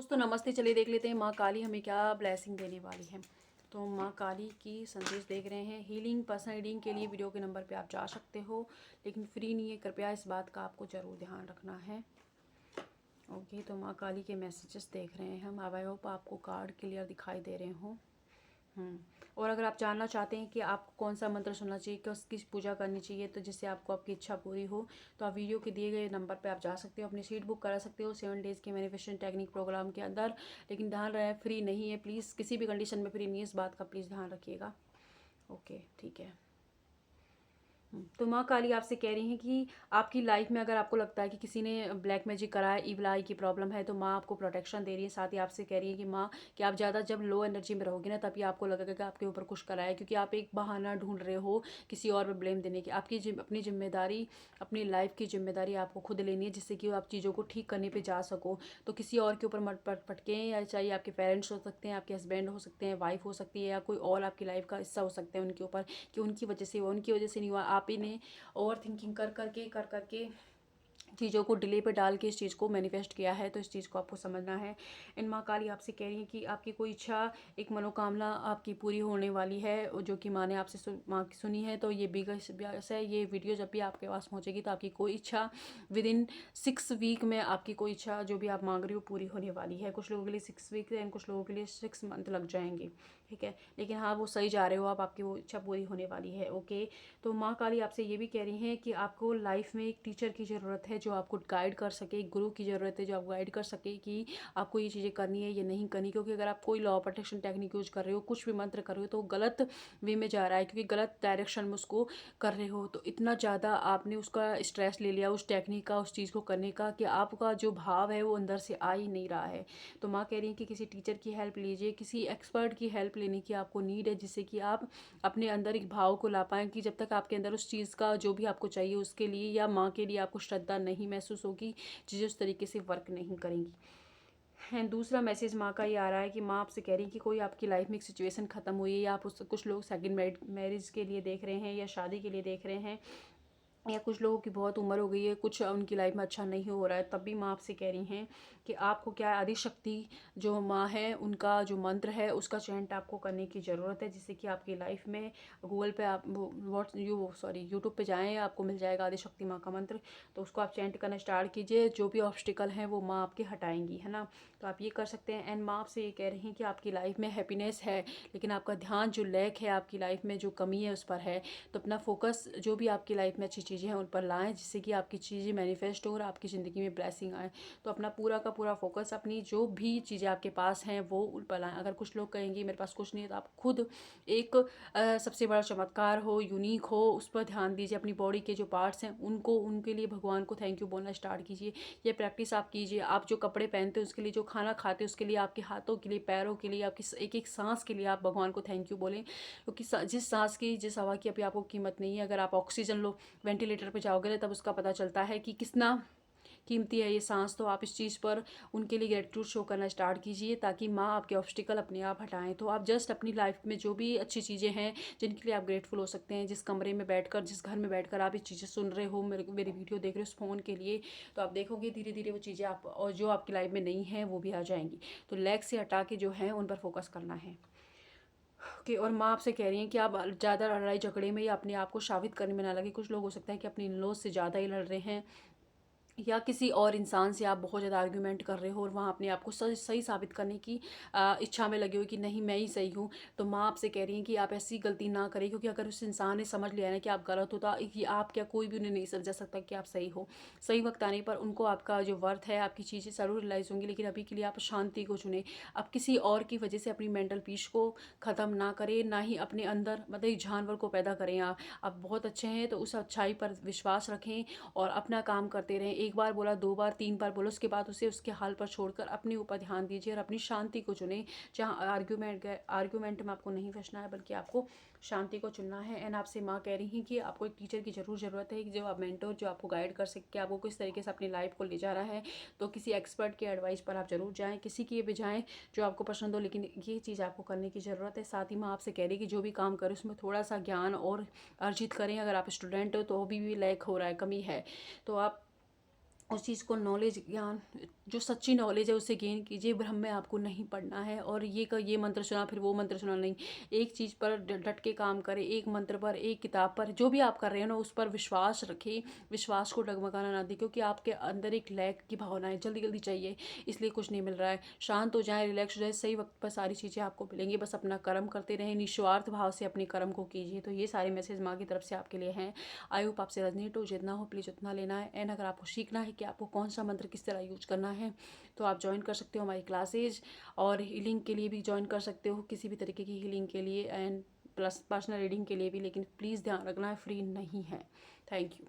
दोस्तों नमस्ते। चलिए देख लेते हैं माँ काली हमें क्या ब्लेसिंग देने वाली है। तो माँ काली की संदेश देख रहे हैं। हीलिंग, पर्सनल रीडिंग के लिए वीडियो के नंबर पे आप जा सकते हो, लेकिन फ्री नहीं है। कृपया इस बात का आपको ज़रूर ध्यान रखना है। ओके, तो माँ काली के मैसेजेस देख रहे हैं हम। आई होप आपको कार्ड क्लियर दिखाई दे रहे हों। और अगर आप जानना चाहते हैं कि आपको कौन सा मंत्र सुनना चाहिए, किसकी पूजा करनी चाहिए, तो जिससे आपको आपकी इच्छा पूरी हो, तो आप वीडियो के दिए गए नंबर पे आप जा सकते हो, अपनी सीट बुक करा सकते हो 7 डेज़ के मैनिफेस्टेशन टेक्निक प्रोग्राम के अंदर। लेकिन ध्यान रहे फ्री नहीं है, प्लीज़ किसी भी कंडीशन में फ्री नहीं है, इस बात का प्लीज़ ध्यान रखिएगा। ओके ठीक है। तो माँ काली आपसे कह रही हैं कि आपकी लाइफ में अगर आपको लगता है कि किसी ने ब्लैक मैजिक करा है, ईविल आई की प्रॉब्लम है, तो माँ आपको प्रोटेक्शन दे रही है। साथ ही आपसे कह रही है कि माँ कि आप ज़्यादा जब लो एनर्जी में रहोगे ना, तभी आपको लगेगा कि आपके ऊपर कुछ करा है, क्योंकि आप एक बहाना ढूंढ रहे हो किसी और पर ब्लेम देने की। आपकी अपनी जिम्मेदारी, अपनी लाइफ की जिम्मेदारी आपको खुद लेनी है, जिससे कि आप चीज़ों को ठीक करने पर जा सको। तो किसी और के ऊपर मत पटकें, या चाहे आपके पेरेंट्स हो सकते हैं, आपके हस्बैंड हो सकते हैं, वाइफ हो सकती है, या कोई और आपकी लाइफ का हिस्सा हो सकते हैं उनके ऊपर, कि उनकी वजह से हुआ, उनकी वजह से नहीं हुआ। आप ही ने ओवर थिंकिंग कर करके चीज़ों को डिले पे डाल के इस चीज़ को मैनिफेस्ट किया है। तो इस चीज़ को आपको समझना है। इन माँ काली आपसे कह रही हैं कि आपकी कोई इच्छा, एक मनोकामना आपकी पूरी होने वाली है, जो कि माँ ने आपसे माँ की सुनी है। तो ये बिगस है, ये वीडियो जब भी आपके पास पहुँचेगी तो आपकी कोई इच्छा विद इन 6 वीक में, आपकी कोई इच्छा जो भी आप मांग रही हो पूरी होने वाली है। कुछ लोगों के लिए 6 वीक है, कुछ लोगों के लिए 6 मंथ लग जाएंगे, ठीक है। लेकिन हाँ, वो सही जा रहे हो आप, आपकी वो इच्छा पूरी होने वाली है। ओके, तो माँ काली आपसे ये भी कह रही हैं कि आपको लाइफ में एक टीचर की ज़रूरत है, जो आपको गाइड कर सके। एक गुरु की ज़रूरत है, जो आपको गाइड कर सके कि आपको ये चीज़ें करनी है, ये नहीं करनी। क्योंकि अगर आप कोई लॉ प्रोटेक्शन टेक्निक यूज कर रहे हो, कुछ भी मंत्र कर रहे हो, तो गलत वे में जा रहा है, क्योंकि गलत डायरेक्शन में उसको कर रहे हो। तो इतना ज़्यादा आपने उसका स्ट्रेस ले लिया उस टेक्निक का, उस चीज़ को करने का, कि आपका जो भाव है वो अंदर से आ ही नहीं रहा है। तो माँ कह रही है कि किसी टीचर की हेल्प लीजिए, किसी एक्सपर्ट की हेल्प लेने की आपको नीड है, जिससे कि आप अपने अंदर एक भाव को ला पाएँ, कि जब तक आपके अंदर उस चीज़ का जो भी आपको चाहिए उसके लिए, या माँ के लिए आपको श्रद्धा नहीं महसूस होगी, चीज़ें उस तरीके से वर्क नहीं करेंगी। एंड दूसरा मैसेज माँ का ये आ रहा है कि माँ आपसे कह रही है कि कोई आपकी लाइफ में एक सिचुएशन ख़त्म हुई है, या आप उस कुछ लोग सेकंड मैरिज के लिए देख रहे हैं, या शादी के लिए देख रहे हैं, या कुछ लोगों की बहुत उम्र हो गई है, कुछ उनकी लाइफ में अच्छा नहीं हो रहा है। तब भी माँ आपसे कह रही हैं कि आपको क्या आदिशक्ति जो माँ है, उनका जो मंत्र है उसका चैंट आपको करने की ज़रूरत है, जिससे कि आपकी लाइफ में गूगल पे आप यूट्यूब पे जाएँ, आपको मिल जाएगा आदिशक्ति माँ का मंत्र। तो उसको आप चैंट करना स्टार्ट कीजिए। जो भी ऑब्स्टिकल हैं वो माँ आपके हटाएंगी, है ना। तो आप ये कर सकते हैं। एंड माँ आपसे ये कह रही हैं कि आपकी लाइफ में हैप्पीनेस है, लेकिन आपका ध्यान जो लैक है, आपकी लाइफ में जो कमी है उस पर है। तो अपना फोकस जो भी आपकी लाइफ में अच्छी चीज़ें हैं उन पर लाएं, जिससे कि आपकी चीज़ें मैनिफेस्ट हो और आपकी ज़िंदगी में ब्लेसिंग आए। तो अपना पूरा का पूरा फोकस अपनी जो भी चीज़ें आपके पास हैं वो उन पर लाएं। अगर कुछ लोग कहेंगे मेरे पास कुछ नहीं है, तो आप खुद एक सबसे बड़ा चमत्कार हो, यूनिक हो, उस पर ध्यान दीजिए। अपनी बॉडी के जो पार्ट्स हैं उनको, उनके लिए भगवान को थैंक यू बोलना स्टार्ट कीजिए। ये प्रैक्टिस आप कीजिए। आप जो कपड़े पहनते हो उसके लिए, जो खाना खाते हो उसके लिए, आपके हाथों के लिए, पैरों के लिए, आपकी एक एक सांस के लिए आप भगवान को थैंक यू बोलें। क्योंकि जिस सांस की, जिस हवा की अभी आपको कीमत नहीं है, अगर आप ऑक्सीजन लो, वेंटिलेटर पे जाओगे ना, तब उसका पता चलता है कि कितना कीमती है ये सांस। तो आप इस चीज़ पर उनके लिए ग्रेटिट्यूड शो करना स्टार्ट कीजिए, ताकि माँ आपके ऑब्स्टिकल अपने आप हटाएं। तो आप जस्ट अपनी लाइफ में जो भी अच्छी चीज़ें हैं जिनके लिए आप ग्रेटफुल हो सकते हैं, जिस कमरे में बैठकर, जिस घर में बैठकर आप इस चीज़ें सुन रहे हो, मेरी वीडियो देख रहे हो उस फ़ोन के लिए, तो आप देखोगे धीरे धीरे वो चीज़ें आप, और जो आपकी लाइफ में नहीं है वो भी आ जाएंगी। तो लेग से हटा के जो है उन पर फोकस करना है। ओके, और माँ आपसे कह रही हैं कि आप ज़्यादा लड़ाई झगड़े में या अपने आप को साबित करने में ना लगे। कुछ लोग हो सकता है कि अपनी इन लॉज से ज़्यादा ही लड़ रहे हैं, या किसी और इंसान से आप बहुत ज़्यादा आर्ग्यूमेंट कर रहे हो, और वहाँ अपने आप को सही सही साबित करने की इच्छा में लगे हो कि नहीं मैं ही सही हूँ। तो माँ आपसे कह रही हैं कि आप ऐसी गलती ना करें, क्योंकि अगर उस इंसान ने समझ लिया ना कि आप गलत हो, तो ये आप क्या, कोई भी उन्हें नहीं समझा सकता कि आप सही हो। सही वक्त आने पर उनको आपका जो वर्थ है, आपकी चीज़ें ज़रूर रियलाइज़ होंगी, लेकिन अभी के लिए आप शांति को चुनें। आप किसी और की वजह से अपनी मेंटल पीस को ख़त्म ना करें, ना ही अपने अंदर मतलब एक जानवर को पैदा करें। आप बहुत अच्छे हैं, तो उस अच्छाई पर विश्वास रखें और अपना काम करते रहें। एक बार बोला, 2 बार, 3 बार बोलो, उसके बाद उसे उसके हाल पर छोड़कर अपने ऊपर ध्यान दीजिए और अपनी शांति को चुनें। जहाँ आर्ग्यूमेंट में आपको नहीं फंसना है, बल्कि आपको शांति को चुनना है। एंड आपसे माँ कह रही हैं कि आपको एक टीचर की ज़रूरत है, कि जो आप मेंटर, जो आपको गाइड कर सके, आपको किस तरीके से अपनी लाइफ को ले जा रहा है। तो किसी एक्सपर्ट के एडवाइस पर आप ज़रूर जाएँ, किसी की भी जाएँ जो आपको पसंद हो, लेकिन ये चीज़ आपको करने की ज़रूरत है। साथ ही माँ आपसे कह रही है कि जो भी काम करें उसमें थोड़ा सा ज्ञान और अर्जित करें। अगर आप स्टूडेंट हो तो भी लैक हो रहा है, कमी है, तो आप उस चीज़ को नॉलेज ज्ञान जो सच्ची नॉलेज है उससे गेन कीजिए। भ्रम में आपको नहीं पड़ना है और ये मंत्र सुना फिर वो मंत्र सुना नहीं। एक चीज़ पर डट के काम करें, एक मंत्र पर, एक किताब पर, जो भी आप कर रहे हो ना उस पर विश्वास रखें। विश्वास को डगमगाना ना दें, क्योंकि आपके अंदर एक लैक की भावना है, जल्दी जल्दी चाहिए इसलिए कुछ नहीं मिल रहा है। शांत हो जाए, रिलैक्स हो जाए, सही वक्त पर सारी चीज़ें आपको मिलेंगी। बस अपना कर्म करते रहें, निस्वार्थ भाव से अपने कर्म को कीजिए। तो ये सारे मैसेज माँ की तरफ से आपके लिए हैं। आई होप आपसे रेजोनेट हो। जितना हो प्लीज़ उतना लेना है। एंड अगर आपको सीखना है कि आपको कौन सा मंत्र किस तरह यूज करना है तो आप ज्वाइन कर सकते हो हमारी क्लासेज, और हीलिंग के लिए भी ज्वाइन कर सकते हो, किसी भी तरीके की हीलिंग के लिए एंड प्लस पर्सनल रीडिंग के लिए भी। लेकिन प्लीज़ ध्यान रखना है, फ्री नहीं है। Thank you.